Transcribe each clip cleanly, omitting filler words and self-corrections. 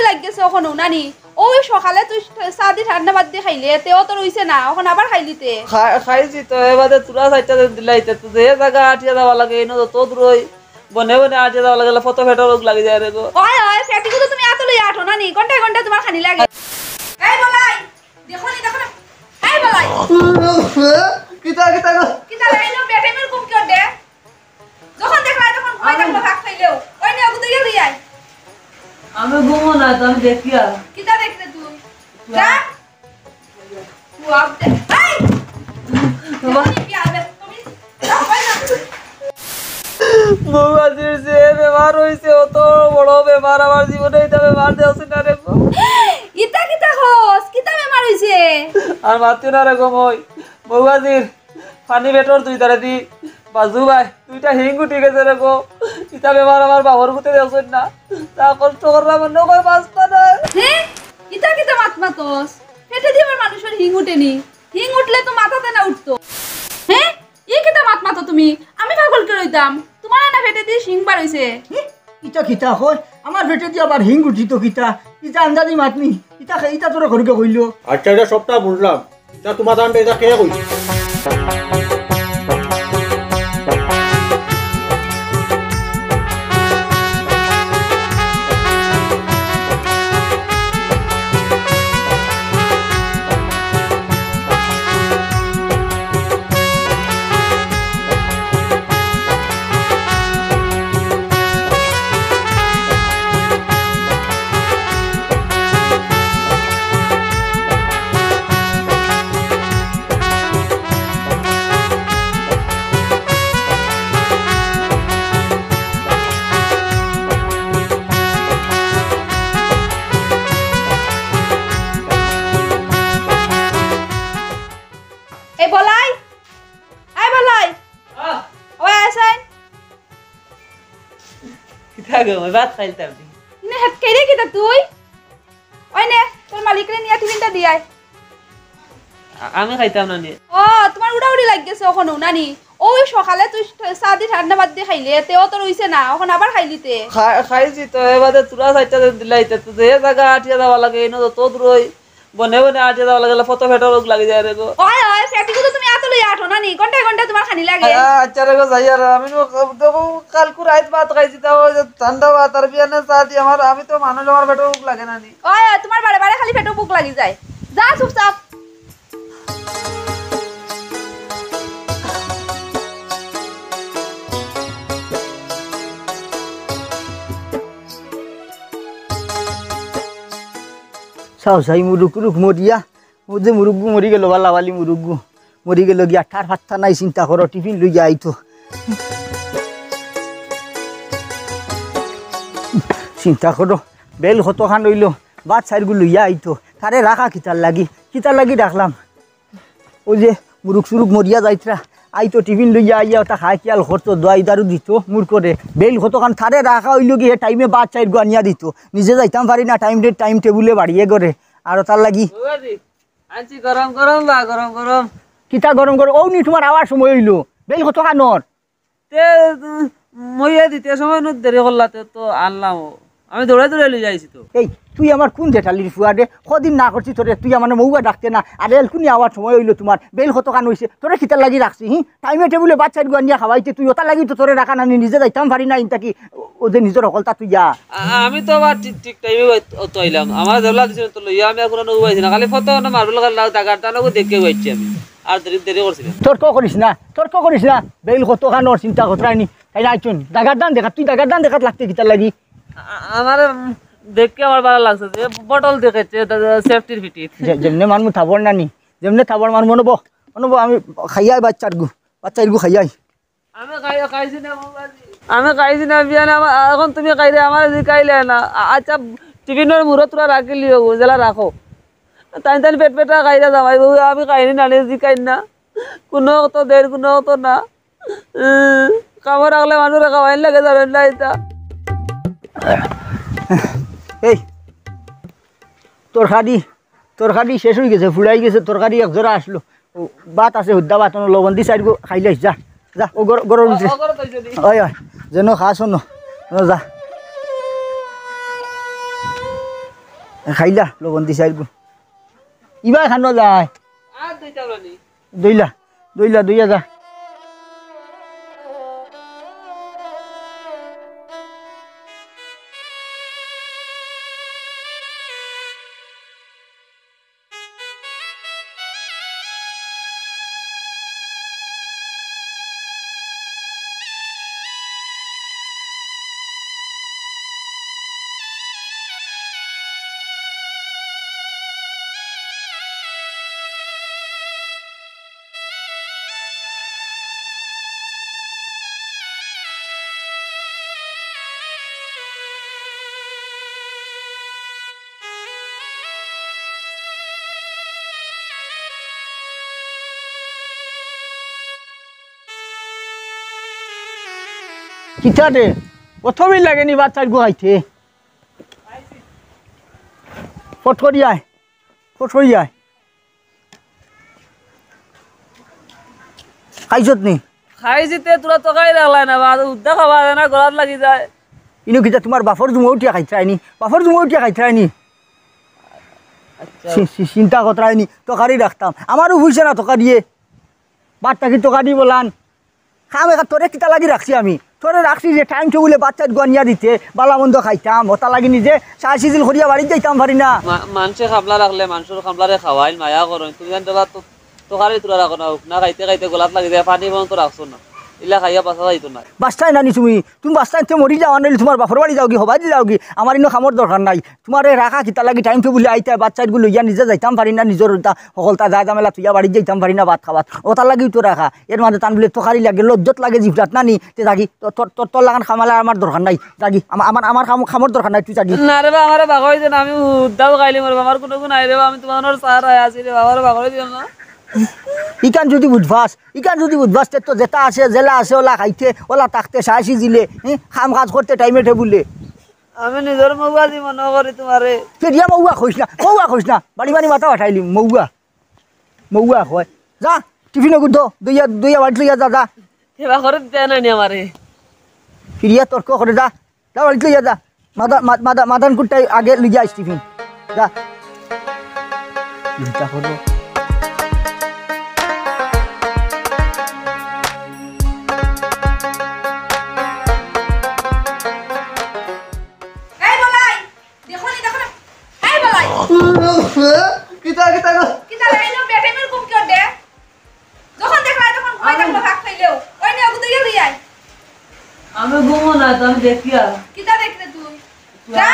লাগছে ওখানে নানি ওই সকালে তুই সাদি ঠান্ডা বাদ দিয়ে খাইলে তেও তো রইছে না ওখান আবার খাইলিতে খাইছি তো এবারে তুরা চাইটা দিলাইতে তো যে জায়গা আটিয়া যাওয়া লাগে এনে তো দূরই বনে বনে আটিয়া যাওয়া লাগে ফটো ফেটো রোগ লাগি যায় রে গো ওই ওই ফেটি তো তুমি এত লই আঠো নানি ঘন্টা ঘন্টা তোমার খানি লাগে এই বলাই দেখো এই বলাই কিতা কিতা গো কিতা লাইনো বেটে মের কম কি দে যখন দেখলাই তখন কই থাকলো ভাগ খাইলেও ওই নে ওগুলো গেলি আই আমি ঘুমো না তো আমি দেখি আর কিতা দেখতে তুই যা তুই আপ দে এই তুমি পিয়াবে তুমি যাও ভাই না বউয়াজির যে বেমার হইছে অত বড় বেমার আমার জীবনে এটা বেমার দেওছে না রে গো ইতা কিতা হস কিতা বেমার হইছে আর মাতিও না রে গো মই বউয়াজির পানি বেটর দুই তারে দি বাজু ভাই দুইটা হিং উঠে গেছে রে গো ইটা বেমার আমার বাবার গুতে দেওছে না তা কষ্ট করলাম অন্য কই বাঁচতা না হ্যাঁ ইতা কিতা মাতমাতস পেটে দিবার মানুষের হিং উঠেনি হিং উঠলে তো মাথাতে না উঠতো হ্যাঁ এই কিতা মাতমাতো তুমি আমি পাগল করে হইতাম তোমার না পেটে দিয়ে হিং বার হইছে ইটা কিতা হয় আমার পেটে দিয়ে আবার হিং উঠিত কিতা ইটা আন্দাজি মাতনি ইটা ইটা তোরা ঘরকে কইল আচ্ছা এটা সবটা বুঝলাম এটা তোমার দানটা এটা কে কইছে এই বলাই আই বলাই ওই আছেন কিতা গো মই ভাত খাইতাম নে হাত কেড়ে কিতা তুই ওই নে তোর মালিকরে নিয়া টিফিনটা দিয়াই আমি খাইতাম না নি ও তোমার উড়াউড়ি লাগছে ওখানে নানি ওই সকালে তুই সাদি ঠান্ডা বাদ দিয়ে খাইলে তেও তো রইছে না ওখানে আবার খাইলিতে খাইছি তো এবারে তুরা চাইটা দিলাইতে তো যে জায়গা আটিয়া যাওয়া লাগে এনে তো দূরই বনে বনে আটিয়া যাওয়া লাগে ফটো ফেটো রোগ লাগি যায় রে গো ওই ওই ফেটি তো তুমি এত লই আঠো নানি ঘন্টা ঘন্টা তোমার খানি লাগে আচ্ছা রে গো যাই আর আমি দেখো কালকু রাত ভাত খাইছি তাও ঠান্ডা ভাত আর বিয়ানে চা দি আমার আমি তো মানুষ আমার পেটে রোগ লাগে না নি ওই তোমার বারে বারে খালি পেটে বুক লাগি যায় যা চুপচাপ চাও চাই মুরুক রুক মরিয়া ও যে মুরুগু মরি গেল বালাবালি মুরুগু মরি গেল গিয়া ঠার ফাত্তা নাই চিন্তা করো টিফিন লইয়া আইতো চিন্তা করো বেল কতখান রইল বাদ সাইডগু লইয়া আইতো তারে রাখা কিতার লাগি রাখলাম ও যে মুরুক সুরুক মরিয়া যাইতরা আইতো টিফিন লইয়া আইয়া ওটা খাই কিয়াল করতো দোয়াই দারু দিত মুর করে বেল কতখান তারে রাখা হইল গিয়ে টাইমে বাদ সাইডগু আনিয়া দিত নিজে যাইতাম পারি না টাইম টেবুলে বাড়িয়ে করে আর তার লাগি আনছি গরম গরম বা গরম গরম কিতা গরম গরম ও নি তোমার আওয়ার সময় হইল বেল কতখানর তে মইয়া দিতে সময় নো দেরি করলাতে তো আনলাম আমি দৌড়ে দৌড়ে লই যাইছি তো এই তুই আমার কোন জেঠালির ফুয়ারে কদিন না করছি তোরে তুই আমার মৌয়া ডাকতে না আর এলকুনি আওয়ার সময় হইলো তোমার বেল কতখান হইছে তোরে খিতার লাগি রাখছি টাইমে টেবুলে বাচ্চা আনিয়া খাওয়াইতে তুই ওটা লাগি তো তোরে রাখা না নিজে যাইতাম পারি না ইনটা কি ওদের নিজের অকলতা তুই যা আমি তো আবার ঠিক টাইমে তো আইলাম আমার দেবলা দিছিল তো লইয়া আমি আর কোনো উবাইছি না খালি ফটো না মার্বেল লাউ দাগার টানাগো দেখে হইছি আমি আর দেরি করছিলাম তর্ক করিস না বেল কতখানর চিন্তা কতরানি তাই না আইছুন দাগার দান দেখা তুই দাগার দান দেখাত লাগতে খিতার লাগি আমার দেখে আমার ভালো লাগছে যে বটল দেখেছে সেফটির ফিটিত যেমনে মানমু থাবর নানি যেমনে থাবর মানমু নব আমি খাইয়াই বাচ্চার গু খাইয়াই আমি খাইছি না বিয়ানে এখন তুমি খাইলে আমার খাইলে না আচ্ছা টিফিনের মুড়ো তোরা রাখিলি জেলা রাখো তাই পেট পেটা খাইলে যাবাই আমি খাইনি নানি খাই না কোনো তো দের কোনো তো না কামো রাখলে মানুষ খাওয়াই লাগে জানেন না এটা এই তরকারি শেষ হয়ে গেছে ফুড়াই গেছে তরকারি একজোড়া আসলো ভাত আছে হুদ্দা ভাত লবণ দি সাইড খাইলে যা যা ও গরম হয় যেন খা শোন যা খাইলা লবণ দিছে আর ইবা খানো যায় আর দুইটা বলি দইলা দইলা দইয়া যা কিতারে প্রথমেই লাগেনি বাচ্চার গুহাইতে ফটফরিয়ায় ফটফরিয়ায় খাইছত নি খাইছিতে তোরা তো খাই রাখলাই না বা উদ্দা খাবা না গলাত লাগি যায় ইনো কিতা তোমার বাফর জুমো উঠিয়া খাইছাইনি বাফর জুমো উঠিয়া খাইছাইনি চিন্তা কতরাইনি তকারি রাখতাম আমারও হইছে না তকা দিয়ে বাচ্চাকে তকা দি বলান খাম একা তোরে কিতা লাগি রাখছি আমি তোরে রাখছি যে টাইম টেবুলে বাচ্চার গনিয়া দিতে বালামন্দ খাইতাম হতা লাগি নিজে চাই সিজিল করিয়া বাড়িতে যাইতাম পারি না মানুষে খামলা রাখলে মানুষের খামলারে খাওয়াইল মায়া করেন তুমি জানতে তোকারি তোরা রাখো না খাইতে খাইতে গলাত লাগি যায় পানি বন্ধ রাখছো না ইলা খাইয়া পাশা যাইতো না বাস্তায় নানি তুমি বাস্তায় মরি যাওয়া নইলে তোমার বাপর বাড়ি যাও কি হবাই যাও কি আমার ইনো খামর দরকার নাই তোমার রাখা কিতা লাগি টাইম টেবুলে আইতে বাচ্চাগুলো লইয়া নিজে যাইতাম পারি না নিজের সকলতা যা জামেলা তুইয়া বাড়ি যাইতাম পারি না ভাত খাবাত ওটার লাগিও তো রাখা এর মাঝে টান বলে তকারি লাগে লজ্জত লাগে জিভটাত নানি তে থাকি তোর লাগান খামালে আমার দরকার নাই জাগি আমার খামর দরকার নাই তুই জাগি না রে বা আমার বাগর হইছে না আমি উদ্দাও খাইলি মরব আমার কোনো গুণ নাই রে আমি তোমার সার আছি রে বাবার বাগর দিও না ইকান যদি বুঝবাস তো যেটা আছে জেলা আছে ওলা খাইতে ওলা তাকতে সাহসি দিলে খাম কাজ করতে টাইমে টেবুলে আমি নিজের মৌয়া দি মনে করি তোমারে কেতিয়া মৌয়া খইস না বাড়ি মাথা উঠাইলি মৌয়া হয় যা টিফিন গুদ্ধ দইয়া বাড়ি লইয়া যা সেবা করে দিতে নাই আমারে ফিরিয়া তর্ক করে যা বাড়ি লইয়া যা মাদান কুট্টাই আগে লইয়া আইস টিফিন যা চিন্তা করো কিতা লাইনো বেটাইমের কম কি দে যখন দেখলাই তখন কই থাকলো ভাগ খাইলেও ওই নে ওগুলো দিয়ে দিয়াই আমি ঘুমো না তো আমি দেখি আর কিতা দেখলে তুই যা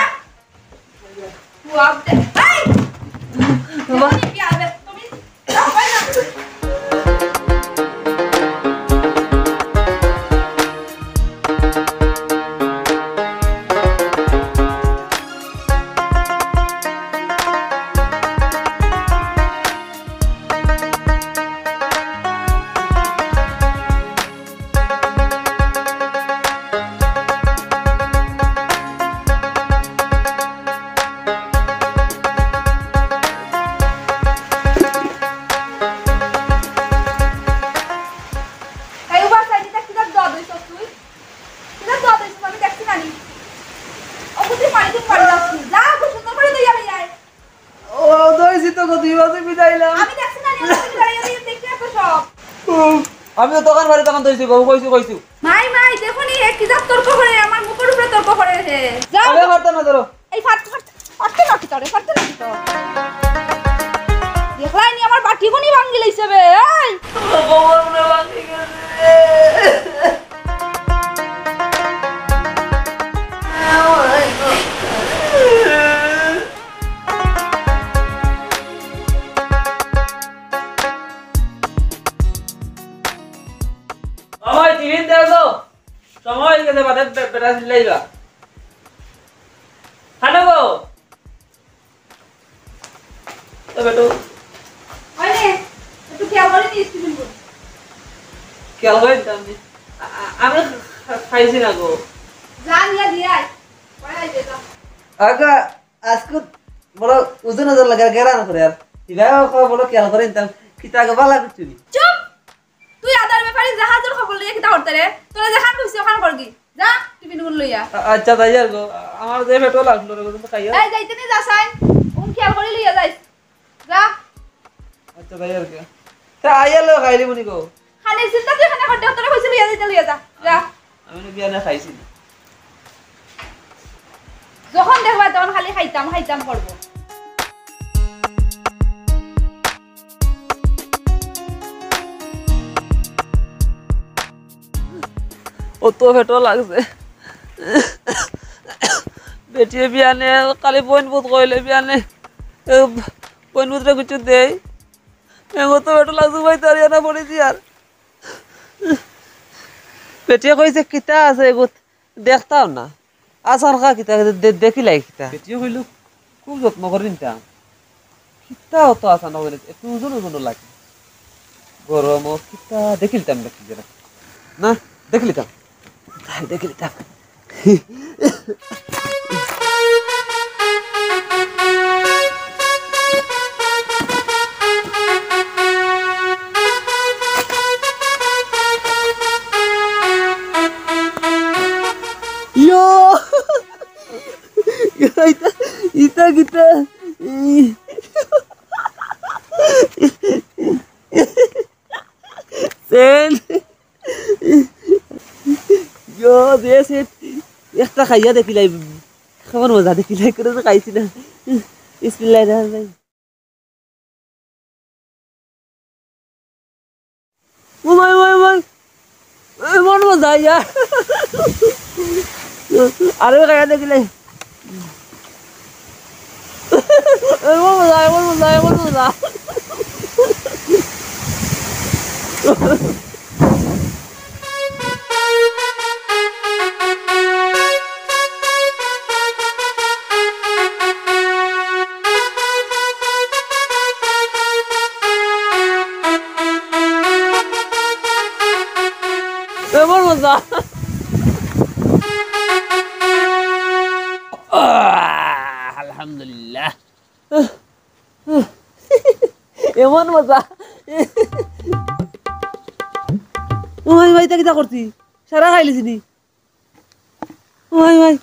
তুই আপতে এই তুমি কি আবে তুমি যাও ভাই না আমি তো দোকান বাড়ি তখন দইছি বউ কইছি মাই দেখুনি হে কি তর্ক করে আমার মুখের উপরে তর্ক করে হে যাও আরে মারতা না ধরো এই ফাটতে না কি তোরে দেখলাই নি আমার বাটি কোনি ভাঙি লইছে বে এই বউর মনে ভাঙি গেছে সময় টিফিন দেবো সময় গেছে বাদে বেটা লাইবা খানাবো তো বেটো ওইনে একটু খেয়াল করে নিস টিফিন কর খেয়াল করে আমি খাইছি না গো জান ইয়া দিয়াই পড়ে আই যা আগা আজকে বড় ওজন ওজন লাগা গেরা না করে আর ইবা বড় খেয়াল করে নিতাম কিতা গবালা কুচুনি চুপ তুই আদার ব্যাপারে জাহাজের খবর লইয়া কিতা করতে রে তোরা যেখান কইছিস ওখান করগি যা টিফিন গুলো লইয়া আচ্ছা তাই আর গো আমার যে পেটো লাগলো রে তো খাইয়া এই যাইতে নি যাসাই মুখ খেয়াল করে লিয়ে যাইস যা আচ্ছা ভাই আর কি তা আইয়ালো খাইলি মনি গো খানির চিন্তা তুই খানা করতে তোরা কইছিস লিয়ে যাইতে লিয়ে যা যা আমি বিয়ানে খাইছি না যখন দেখবা তখন খালি খাইতাম খাইতাম করবো ও তো পেটো লাগছে বেটিয়ে বিয়ানে কালি বইন বুত কইলে বিয়ানে বইন বুতরে কিছু দেই এগো তো পেটো লাগছে ভাই তার না পড়েছি আর বেটিয়ে কইছে কিতা আছে এগো দেখতাম না আসার কা কিতা দেখিলাই কিতা বেটিয়ে কইলো খুব যত্ন করে নিতাম কিতা অত আসা না হইলে একটু ওজন ওজন লাগে গরম কিতা দেখিলতাম দেখি না দেখিলিতাম দেখিলিতাম ইতা গীতা সেন yo দেশ একটা খাইয়া দেখিলাই খাবার মজা দেখিলাই করে খাইছি না বিসমিল্লাহির রহমানির রহিম ওই মন মজা ইয়া আরে খাইয়া দেখিলাই মন মজা এমন মজা আলহামদুলিল্লাহ এমন মজা ওই ভাই তা কিতা করছি সারা খাইলিছি নি ওই ভাই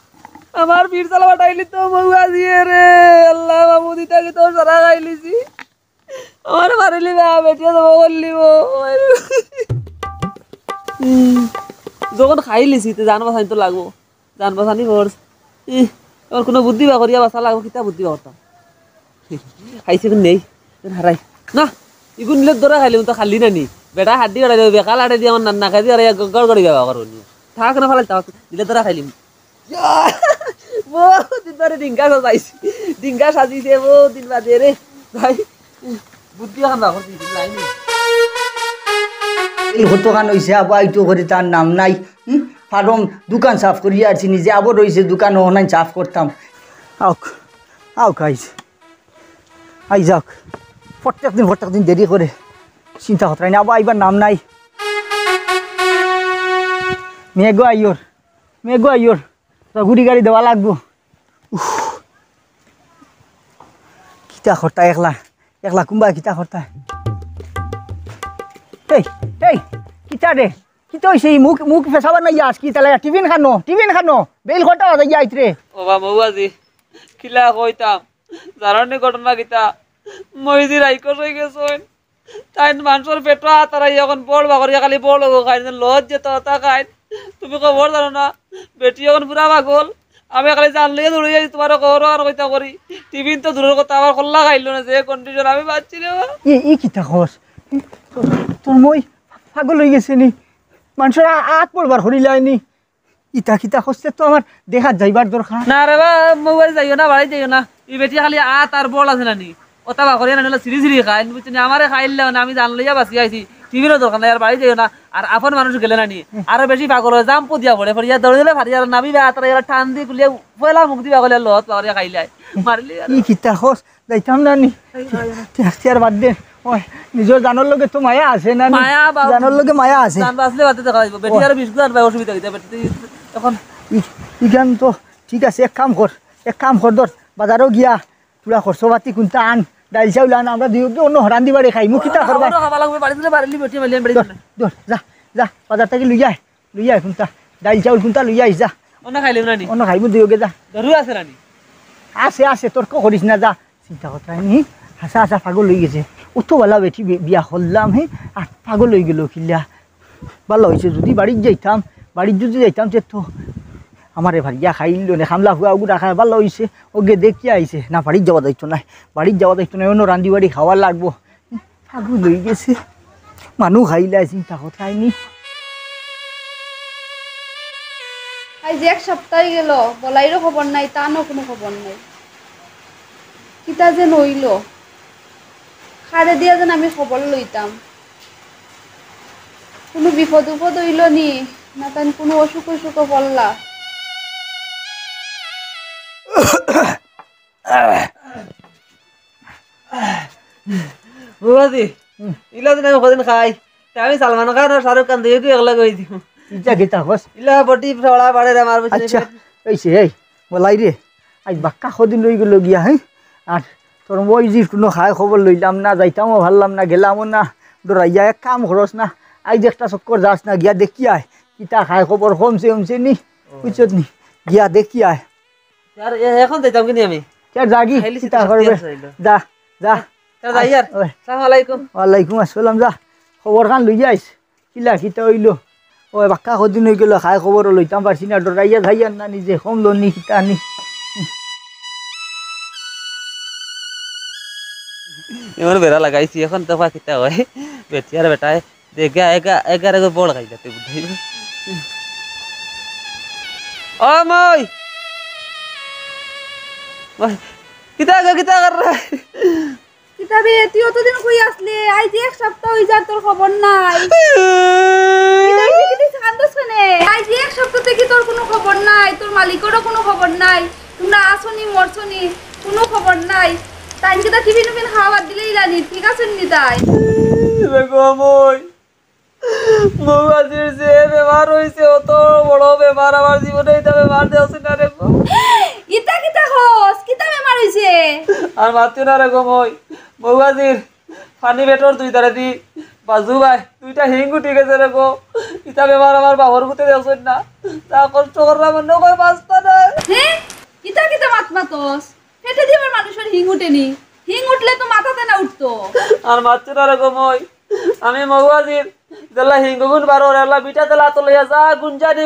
আমার বীর চালা বাটাইলি তো মগুয়া দিয়ে রে আল্লাহ বাবুদি তাকে তো সারা খাইলিছি আমার মারিলি না বেটিয়া তো বললিব যখন খাই লিছি তো জান বাসানি তো লাগবো জান বাসানি করছ এবার কোনো বুদ্ধি বা করিয়া বাসা লাগবো কিতা বুদ্ধি বা করতাম খাইছে কিন্তু নেই হারাই না ইগুন নিলে দৌড়া খাইলি তো খালি না নি বেটা হাড্ডি কাটাই দেবে বেকাল হাটে দিয়ে আমার নান্না খাই দিয়ে আর গড় গড়ি ব্যবহার করো থাক না ফালে তাক দিলে দৌড়া খাইলিম দিন বারে ডিঙ্গা সাজাইছি ডিঙ্গা সাজিছে দিন বাদে রে ভাই বুদ্ধি এখন না করছি লাইনি এই হতখান হয়েছে আবার আইটো করে তার নাম নাই ফার্ম দোকান সাফ করিয়া আসছি নিজে আবার রয়েছে দোকান ওখানে সাফ করতাম আউক আউক আই যাক প্রত্যেক দিন দেরি করে চিন্তা করতে না আবার আইবার নাম নাই মেঘো আইয়র গুড়ি গাড়ি দেওয়া লাগবো কিতা করতা একলা কুম্বা কিতা করতা এই কিতা রে কিতা হইছে মুখ ফেসাবার নাই আজ কি তাহলে টিফিন খানো বেল ঘটা যাই আইতরে ও বা মৌবাজি কিলা কইতাম জানানি ঘটনা কিতা মই যে রাইকস হয়ে গেছেন তাই মানুষের পেটো তারাই এখন বড় বাগরিয়া খালি বড় খাই লজ যেত তা খাই তুমি খবর জানো না বেটি এখন পুরা পাগল আমি খালি জানলে দৌড়ে যাই তোমার খবর আর কইতা করি টিফিন তো দূরের কথা আমার খোলা খাইলো না যে কন্ডিশন আমি পাচ্ছি রে ই কিতা খবর তোর মই পাগল হয়ে গেছে নি মানুষের আত পড়বার হরিলাইনি ইতা কিতা হচ্ছে তো আমার দেখাত যাইবার দরকার না রে বা মোবাইল যাইও না বাড়ি যাইও না এই বেটি খালি আত আর বল আছে না নি ওটা বাগরিয়া না সিরি খাই বুঝছি আমারে খাইলে না আমি জান লইয়া বাঁচি আইছি টিভিরও দরকার নাই আর বাড়ি যাইও না আর আপন মানুষ গেলে না নি আরো বেশি পাগল হয়ে জাম পুদিয়া পড়ে ফরিয়া দৌড়ে দিলে ফারিয়া নাবি বা তারা এরা টান দিয়ে কুলিয়া পয়লা মুখ দিবা গলে লত বাগরিয়া খাইলে মারিলি ই কিতা হস যাইতাম না নি আর বাদ দে ওই নিজের জানোর লগে তো মায়া আছে না মায়া জানোর লগে মায়া আছে জান বাঁচলে বাতে দেখা যাইব বেটি আর বিস্কুট আর অসুবিধা হইতা বেটি তখন ইখান তো ঠিক আছে এক কাম কর ধর বাজারও গিয়া পুরা খরচ পাতি কোনটা আন ডাইল চাউল আন আমরা দুই অন্য হরান দিবারে খাই মুখ কিতা করবা খাবা লাগবে বাড়ি দিলে বাড়ি বেটি মালিয়ান বাড়ি ধর যা বাজার থেকে লই আয় কোনটা ডাইল চাউল কোনটা লই আইস যা অন্য খাইলে না নি অন্য খাইব দুই যা ধরু আছে রানি আছে তর্ক করিস না যা চিন্তা কথা নি হাসা হাসা পাগল হয়ে গেছে অতবেলা বেটি বিয়া করলাম হে আর পাগল হয়ে গেল কিলা ভালো হয়েছে যদি বাড়ির যাইতাম বাড়ির যদি যাইতাম সে তো আমার ভারিয়া খাইল নে খামলা হুয়া উগুড়া খাই ভালো হয়েছে ওকে দেখি আইছে না বাড়ির যাওয়া দায়িত্ব নাই বাড়ির যাওয়া দায়িত্ব নাই অন্য রান্ধি বাড়ি খাওয়ার লাগবো পাগল হয়ে গেছে মানুষ খাইলে চিন্তা কথা নি আজ এক সপ্তাহ গেল বলাইরও খবর নাই তানও কোনো খবর নাই কিতা যে নইল খারে দিয়া যেন আমি খবর লইতাম কোনো বিপদ উপদ হইল নি না তান কোনো অসুখ অসুখ পড়লা বুবাদি ইলা দিন আমি কদিন খাই আমি সালমান খান আর শাহরুখ খান দিয়ে একলা কই দিও ইটা গীতা হস ইলা বটি ফড়া বাড়ে রে মারব আচ্ছা এইছে এই বলাই রে আজ বাক্কা সদিন লই গেল গিয়া হ্যাঁ আর তোর মই যে কোনো খাই খবর লইলাম না যাইতামও ভাললাম না গেলামও না ডরাইয়া এক কাম খরচ না আজ একটা চক্কর যাস না গিয়া দেখি আয় কিতা খাই খবর কমছে নি বুঝছত নি গিয়া দেখি আয় আর এখন যাইতাম কিনি আমি চার জাগি খাইলি কিতা শক্তি করবে আছে হইলো। যা যা তাহলে যাই আর ওই। আসসালামু আলাইকুম ওয়ালাইকুম আসসালাম যা খবর খান লই যাইস কিলা কিতা হইল ওই বাক্কা সদিন হয়ে গেল খাই খবর লইতাম পারছি না ডরাইয়া যাইয়ার না নিজে কম নি কিতা নি এমন বেড়া লাগাইছি এখন তো কিতা হয় বেটি আর বেটায় দেখে এগারে বড় খাই যাতে বুঝাই ও মই কিতা কর রে কিতাবে তুই অতদিন কই আসলি আজ এক সপ্তাহ হই যা তোর খবর নাই আজ এক সপ্তাহ থেকে তোর কোনো খবর নাই তোর মালিকেরও কোনো খবর নাই তোমরা আসনি মরছনি কোনো খবর নাই তাই কি তা টিফিন টিফিন খাওয়ার দিলেই জানি ঠিক আছে নি তাই গো মই মৌবাজির যে বেমার হয়েছে অত বড় বেমার আমার জীবনে এটা বেমার দেওয়া না রে গো ইতা কিতা হস কিতা বেমার হইছে আর মাতিও না রে গো মই মৌবাজির পানি বেটর দুই তারে দি বাজু ভাই দুইটা হিং উঠে গেছে রে গো ইটা বেমার আমার বাবার গুতে দেওয়া না তা কষ্ট করলাম অন্য কই বাঁচতা না হ্যাঁ কিতা কিতা মাতমাতস পেটে দিয়ে আমার মানুষের হিং উঠেনি হিং উঠলে তো মাথাতে না উঠতো আর মাতিও না রে গো মই আমি মৌবাজির দেলা হিঙ্গুন বারো এলা বিটা তেলা তো লইয়া যা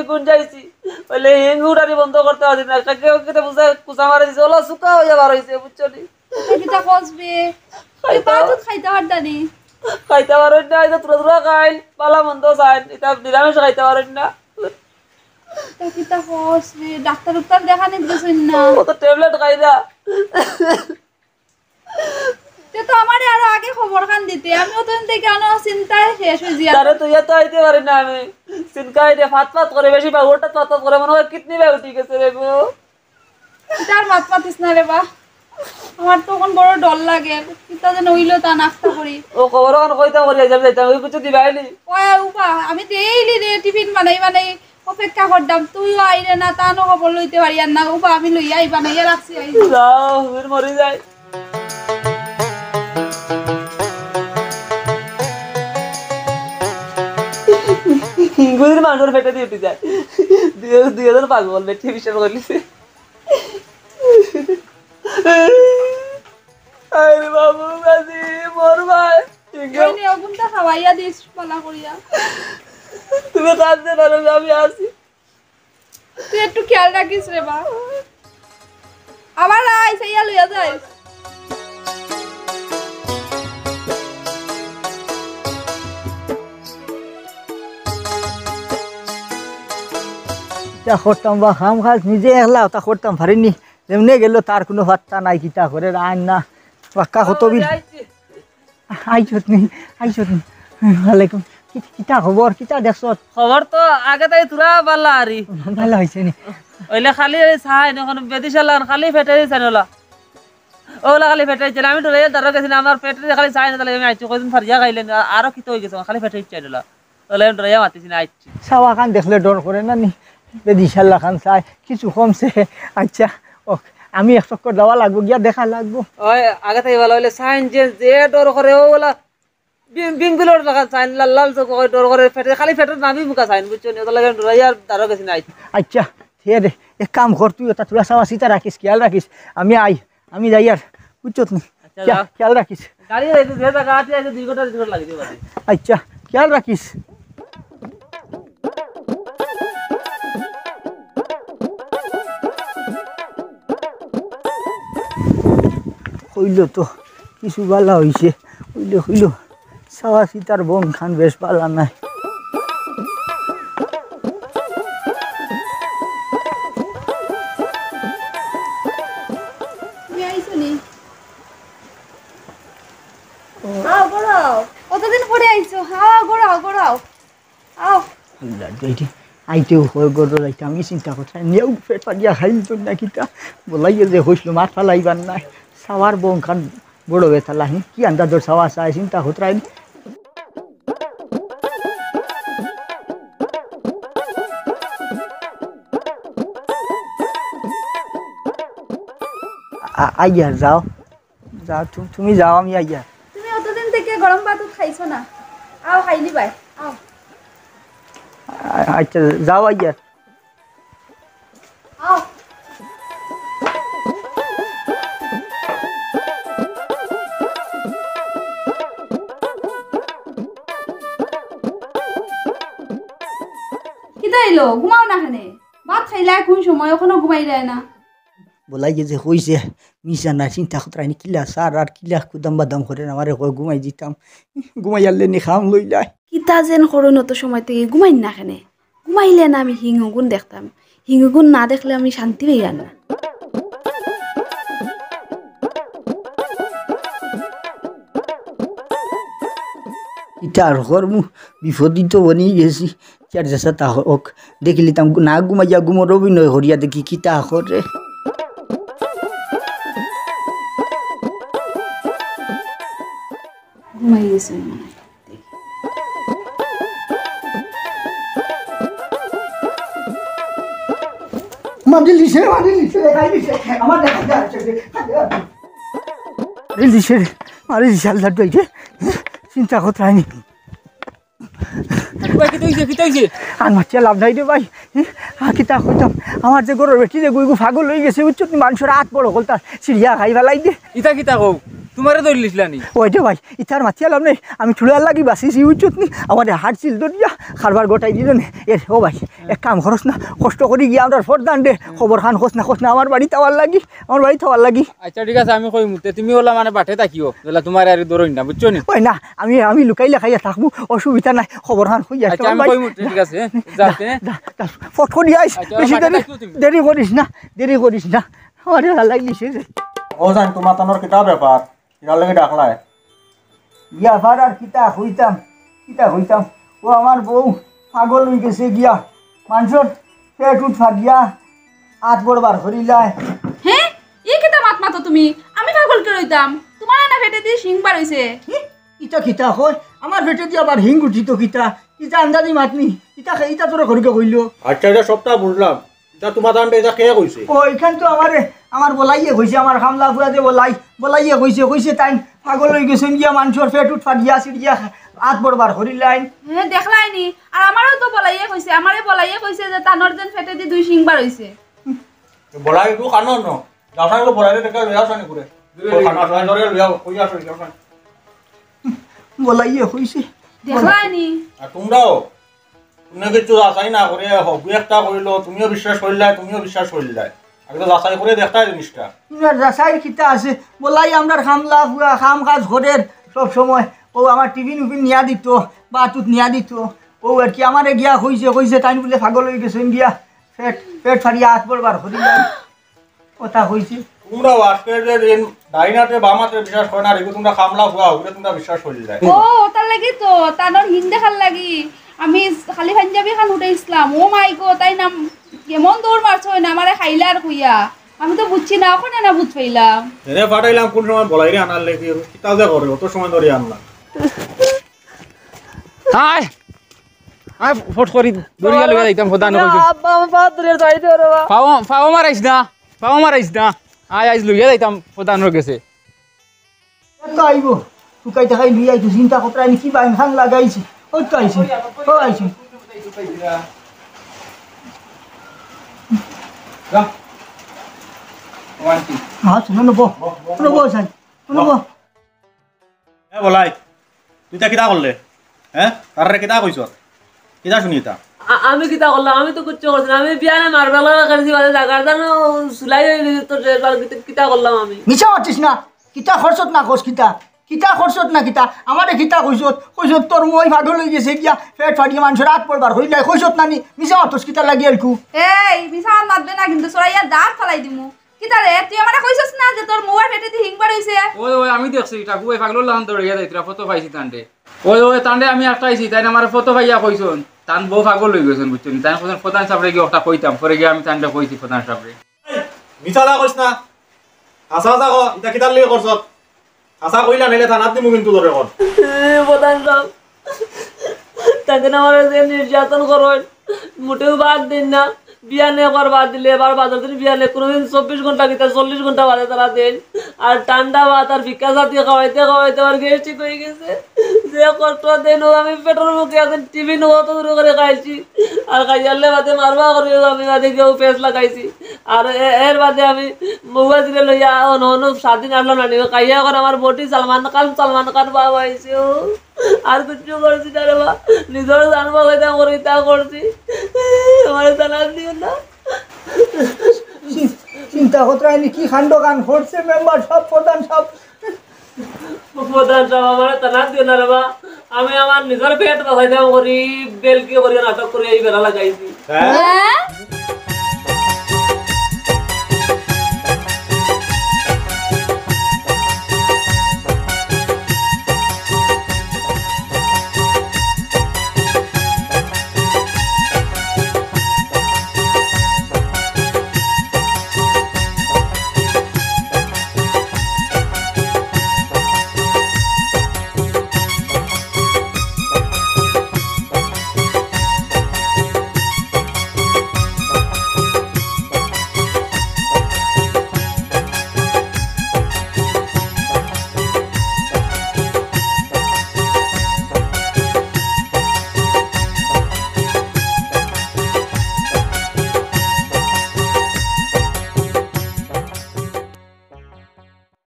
গুঞ্জাইছি বলে হিঙ্গু উঠানি বন্ধ করতে পারি না কেউ কেটে বুঝা কুচা মারি দিছে ওলা শুকা হইয়া বার হইছে বুঝছো নি কিতা কসবে তুই পাতুত খাইতে পারদানি খাইতে পারেন না এটা তুরা খাইল পালা মন্দ চাইন এটা নিরামিষ খাইতে পারেন না তা কিতা কসবে ডাক্তার উত্তর দেখানি দিছেন না ও তো ট্যাবলেট খাই না তে তো আমারে আরো আগে খবর খান দিতে আমি ওতন থেকে আনো চিন্তায় শেষ হই জিয়া তারে তুই তো আইতে পারি না আমি সিনকাই দে ফাত করে বেশি বা ওটা ফাত করে মনে হয় কিডনি বে উঠি গেছে রে গো তার মাত পাতিস না রে বা আমার তো কোন বড় ডর লাগে কিতা যেন হইলো তা নাস্তা করি ও খবর কোন কইতা করি যাইতাম ওই কিছু দিবাইলি ওয়া উপা আমি ডেইলি রে টিফিন বানাই অপেক্ষা করতাম তুইও আইরে না তানো খবর লইতে পারি আর না উপা আমি লইয়া আই বানাইয়া রাখছি আই যাও ফির মরি যায় গুদির মানুষের পেটে দিয়ে উঠে যায় দুই হাজার পাগল বেঠে বিশ্বাস করলিছে আরে বাবু বাজি মোর ভাই এনে ওগুনটা খাওয়াইয়া দিস পালা করিয়া তুমি কাঁদতে না আমি আসি তুই একটু খেয়াল রাখিস রে বা আবার আই সাইয়া লইয়া যাইস তা করতাম বা খাম খাস নিজে একলা তা করতাম পারিনি যেমনি গেল তার কোনো ভাত্তা নাই কিতা করে আইন না বাক্কা কত বিল আইছত নি ওয়ালাইকুম কিতা খবর কিতা দেখছ খবর তো আগে তাই তুরা পারলা আরি ভালো হয়েছে নি ওইলে খালি চাই এখন বেদি চালান খালি ফেটে দিয়েছেন ওলা ওলা খালি ফেটে দিচ্ছেন আমি ডরে দাঁড়ো গেছি আমার পেটে খালি চাই না তাহলে আমি আইছি কদিন ফারিয়া খাইলেন আরো কি তো হয়ে গেছে খালি ফেটে দিচ্ছেন ওলা ওলা আমি ডরে মাতিছি না আইছি চাওয়া খান দেখলে ডর করে না নি বেদিশাল্লা খান চাই কিছু কমছে আচ্ছা ও আমি এক চক্কর যাওয়া লাগবো গিয়া দেখা লাগবো ওই আগে থেকে ভালো হইলে সাইন যে ডর করে ও ওলা বিংবিলোর টাকা চাইন লাল লাল চোখ ডর করে ফেটে খালি ফেটের নামি মুখা চাইন বুঝছো নি ওলা আমি ডরে আর দাঁড়ো গেছি না আইছি আচ্ছা ঠিক আছে এক কাম কর তুই ওটা তোরা চাওয়া চিতা রাখিস খেয়াল রাখিস আমি যাই আর বুঝছত নি আচ্ছা, যাও। খেয়াল রাখিস গাড়ি যাইতে যে জায়গা আছে 2 ঘন্টা 3 ঘন্টা লাগি দিবা আচ্ছা খেয়াল রাখিস হইল তো কিছু বালা হইছে হইল সাওয়া সীতার বোন খান বেশ বালা নাই তুমি আইছো নি গড়াও কতদিন পরে আইছো গড়াও আও আল্লাহ দেইটি আইতেও হয়ে গড় রাইতে আমি চিন্তা করছি নিয়েও পেট পাড়িয়া খাইল তো না কিতা বলাইয়ে যে হইছিল মাঠ ফালাইবার নাই সাওয়ার বোন খান বড় ব্যথা লাহি কি আন্দাজর সাওয়া চাই চিন্তা হতরাই আইয়া যাও যাও তুমি যাও আমি আইয়া তুমি অতদিন থেকে গরম ভাত খাইছো না আও খাইলি বাই আও আচ্ছা যাও আইয়া আও কিতা এলো ঘুমাও না খানে ভাত খাইলা কোন সময় এখনো ঘুমাই যায় না বলাইয়ে যে হইছে মিশা না চিন্তা হতরাই কিলা সার আর কিলা কুদাম বাদাম করে আমারে কয় ঘুমাই দিতাম ঘুমাই আনলে নি খাম লইলাই কিতা যেন করুন অত সময় থেকে ঘুমাই না খানে ঘুমাইলে না আমি হিংগুন দেখতাম হিংগুন না দেখলে আমি শান্তি পাই না ইটা আর কর্মু বিপদিত বনি গেছি চার জেসা তা হোক দেখিলি তাম না ঘুমাইয়া ঘুমোর অভিনয় হরিয়া দেখি কিতা করে ঘুমাই গেছে মনে হয় মারিল দিছে আমার দেখা যাচ্ছে মারিল দিছে আল্লাহ দইছে চিন্তা হতরাই নি আর মাছিয়া লাভ নাই রে ভাই কিতা কইতাম আমার যে গরুর বেটি যে গুইগু ফাগল হয়ে গেছে উচ্চ মানুষের হাত বড় হল তার সিরিয়া খাই ফেলাই দে ইতা কিতা কও তোমারে ধরে লিখলানি ওইটা ভাই ইতার মাছিয়া লাভ নেই আমি চুলার লাগি বাঁচিছি উচ্চত নি আমার হাট ছিল দিয়া খারবার গোটাই দিল নে এর ও ভাই এক কাম খরচ না কষ্ট করি গিয়া আমরা ফরদান দে খবর খান খোঁজ না আমার বাড়ি তাওয়ার লাগি আচ্ছা ঠিক আছে আমি কই মুতে তুমি ওলা মানে বাটে থাকিও বলে তোমার আর ধরই না বুঝছো নি ওই না আমি লুকাইলে খাইয়া থাকবো অসুবিধা নাই খবর খান হইয়া আচ্ছা আমি কই মুতে ঠিক আছে যাতে ফট করে আইস আচ্ছা, বেশি বাড়ি থাকো তুমি। দেরি করিস না আমার ভাল লাগিছে রে ও জান তোমার তানোর কিতা ব্যাপার কিতার লাগে ডাকলাই ইয়া ভার আর কিতা হইতাম ও আমার বউ পাগল হয়ে গেছে গিয়া মানুষের পেট উঠ ফাটিয়া হাত বড়বার করিলাই হ্যাঁ এই কিতা মাতো তুমি আমি পাগল করে রইতাম তোমার না ফেটে দিয়ে শিং বার হইছে কিতা হয় আমার পেটে দিয়ে আবার হিং উঠিত কিতা আন্দাজি মাতনি ইটা তোর ঘরকে কইল আচ্ছা এটা সবটা বুঝলাম এটা তোমার তানটা এটা কে কইছে ও এখান তো আমার বলাইয়ে কইছে আমার খামলা ফুরাতে বলাইয়ে কইছে তাই পাগল হয়ে গেছেন গিয়া মানুষের পেট উঠ ফাটিয়া সিটিয়া হাত বড়বার করিলাই হ্যাঁ দেখলাই নি আর আমারও তো বলাইয়ে কইছে যে তানোর যেন ফেটে দিয়ে দুই শিং বার হইছে বলাই তো খানো ন যাওসান তো বলাই দেখা লইয়া আসানি করে খানা আসানি ধরে লইয়া কই আসো যাওসান বলাইয়ে কইছে দেখলাই নি আর তোমরাও তুমি কিছু যাচাই না করে হবু একটা করিল তুমিও বিশ্বাস করিলাই আগে তো যাচাই করে দেখতাই জিনিসটা রাসায়নিক কিতা আছে বলাই আমরা খামলা পুরা খাম কাজ ঘরের সব সময় ও আমার টিফিন উফিন নিয়া দিত বাটুত নিয়া দিত ও আর কি আমারে গিয়া কইছে তাই বলে পাগল হয়ে গেছেন গিয়া পেট ফাড়িয়া হাত বড়বার হরি কথা কইছে তোমরাও আজকে যে দিন ডাইনাতে বামাতে বিশ্বাস করে না রেগু তোমরা খামলা হুয়া ওগুলো তোমরা বিশ্বাস করিলাই ও ওটার লাগি তো তানোর হিং দেখার লাগি আমি খালি পাঞ্জাবি খান উঠাইছিলাম ও মাই গো তাই নাম কেমন দৌড় মারছ না আমারে খাইলা আর কইয়া আমি তো বুঝছি না ওখানে না বুঝ পাইলাম এনে পাঠাইলাম কোন সময় বলাই রে আনার লেগে কিতা যে করে অত সময় ধরে আনলাম হাই আই ফট করি দড়িয়া লইয়া যাইতাম খোদা ন কইছো আব্বা বাদ রে যাই দে রে পাও মারাইছ না আই আইজ লইয়া যাইতাম খোদা ন গেছে তো আইবো শুকাই থাকাই লুই আইতো চিন্তা কতরা নি কি বাইন খান লাগাইছে ওই তো আইছে যা ওয়ান্টি হ্যাঁ শুনো বো সাই শুনব এ বলাই তুই তা কিতা করলে হ্যাঁ তারে কিতা কইছ কিতা শুনি তা আমি কিতা করলাম আমি তো কিচ্ছু করছি না আমি বিয়ানে মারবেলা কাটছি বাজে জাগার জানো সুলাই হয়ে গেছে তো কিতা করলাম আমি মিছা মাতিস না কিতা খরচত না কস কিতা কিতা খরচত না কিতা আমারে কিতা কইছত কইছত তোর মই ভাড় লই গেছে গিয়া পেট ফাটিয়ে মানুষের রাত পড়বার হইল কইছত নানি মিছা মাতস কিতা লাগি আলকু এই বিছান মাতবে না কিন্তু সরাইয়া দাঁত ফালাই দিমু কিতা রে তুই আমারে কইছস না যে তোর মোবাইল পেটে দি হিং বাড়াইছে ওই ওই আমি দেখছি এটা গুয়ে পাগল লাগান দৌড়িয়া যাইতরা ফটো পাইছি তান্ডে ওই ওই তান্ডে আমি একটা আইছি তাই আমার ফটো পাইয়া কইছন তান বউ পাগল হই গেছেন বুঝছেন তাই প্রধান সাহেবরে গিয়ে একটা কইতাম পরে গিয়ে আমি তান্ডে কইছি প্রধান সাহেবরে মিছা দা কইছ না আসা দা কো ইতা কিতার লাগি করছ আসা কইলা নাইলে থানাত দিমু কিন্তু তোরে কর প্রধান সাহেব তাকে আমার যে নির্যাতন করেন মোটেও বাদ দিন না বিয়ানে একবার বাদ দিলে এবার বাজার দিন বিয়ানে কোনোদিন 24 ঘন্টা কিতা 40 ঘন্টা বাদে তারা দেন আর ঠান্ডা ভাত আর ভিক্ষা জাতীয় খাওয়াইতে খাওয়াইতে আমার গ্যাস্ট্রিক হয়ে গেছে যে কষ্ট দেন আমি পেটের মুখে এখন টিফিন অত দূর করে খাইছি আর খাইয়ালে বাদে মারবা করে আমি বাদে কেউ পেঁচ লাগাইছি আর এর বাদে আমি মোবাইল দিলে লইয়া অন্য 7 দিন আসলাম না খাইয়া এখন আমার বটি সালমান খান বাবা আইছে ও আর কিছু করছি না রে বা নিজের জানবা হইতে আমার তা করছি আমার জানা দিও না চিন্তা কতরা কি খান্ড গান করছে মেম্বার সব প্রধান সব প্রধান সাহেব আমার জানা দিও না রে বা আমি আমার নিজের পেট বাঁচাইতে করি বেলকি করি নাটক করে এই বেলা লাগাইছি হ্যাঁ হ্যাঁ